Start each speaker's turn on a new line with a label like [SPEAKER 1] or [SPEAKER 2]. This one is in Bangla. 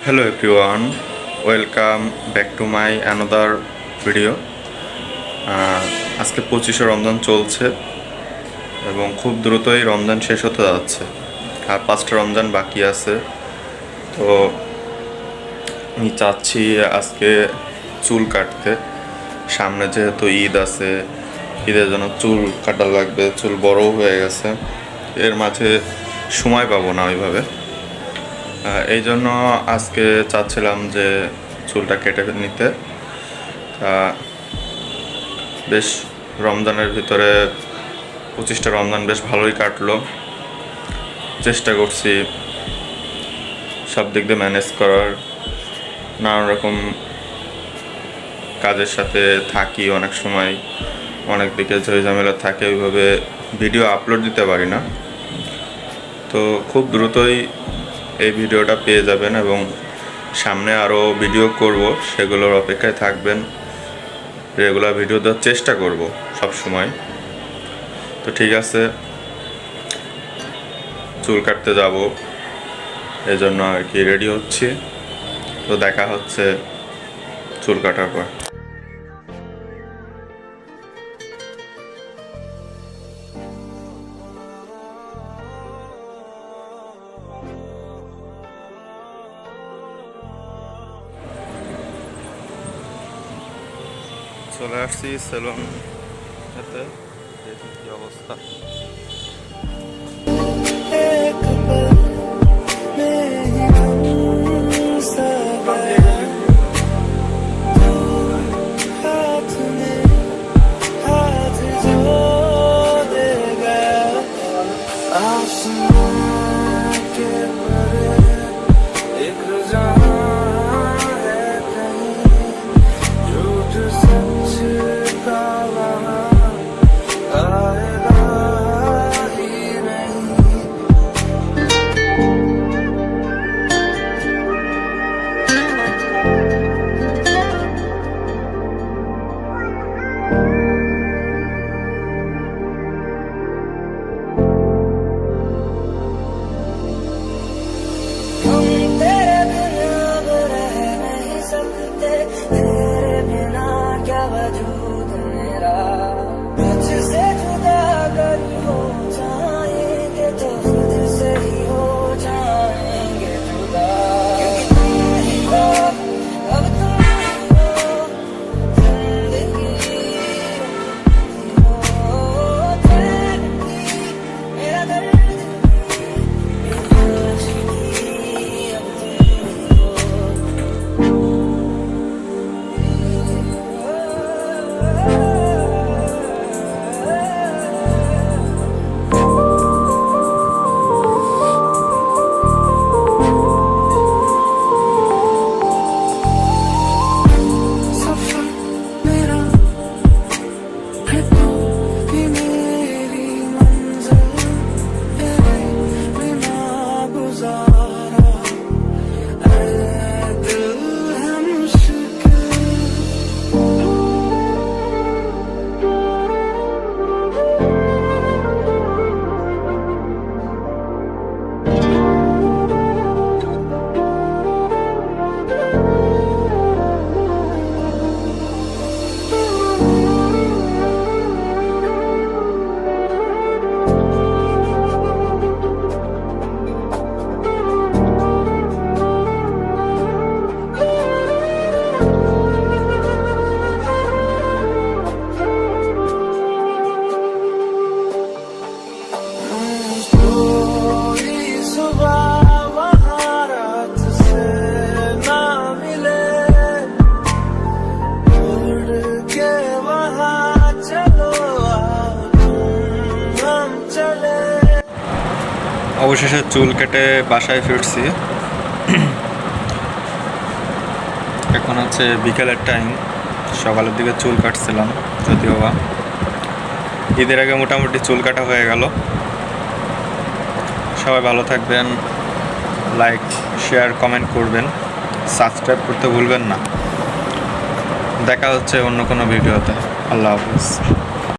[SPEAKER 1] Hello everyone, welcome back to my another video. আজকে 25শে রমজান চলছে এবং খুব দ্রুতই রমজান শেষ হতে যাচ্ছে আর 5টা রমজান বাকি আছে। তো আমি চাচ্ছি আজকে চুল কাটতে, সামনে যেহেতু ঈদ আছে, ঈদের জন্য চুল কাটা লাগবে, চুল বড় হয়ে গেছে, এর মাঝে সময় পাবো না ওইভাবে। এই জন্য আজকে চাচ্ছিলাম যে চুলটা কেটে নিতে। বেশ রমজানের ভিতরে 25টা রমজান বেশ ভালোই কাটলো। চেষ্টা করছি সব দিক দিয়ে ম্যানেজ করার, নানান রকম কাজের সাথে থাকি, অনেক সময় অনেক দিকে ঝামেলা থাকে, ওইভাবে ভিডিও আপলোড দিতে পারি না। তো খুব দ্রুতই এই ভিডিওটা পেয়ে যাবেন এবং সামনে আরও ভিডিও করব, সেগুলোর অপেক্ষায় থাকবেন। রেগুলার ভিডিও দেওয়ার চেষ্টা করব সব সময়। তো ঠিক আছে, চুল কাটতে যাব, এজন্য আর কি রেডি হচ্ছি। তো দেখা হচ্ছে চুল কাটার পর। চলে আসছি সেলুন এতে, দেখি কি অবস্থা। অবশেষে চুল কেটে বাসায় ফিরছি। এখন হচ্ছে বিকেলের টাইম, সকালের দিকে চুল কাটছিলাম, যদিও বা ঈদের আগে মোটামুটি চুল কাটা হয়ে গেল। সবাই ভালো থাকবেন, লাইক শেয়ার কমেন্ট করবেন, সাবস্ক্রাইব করতে ভুলবেন না। দেখা হচ্ছে অন্য কোনো ভিডিওতে। আল্লাহ হাফিজ।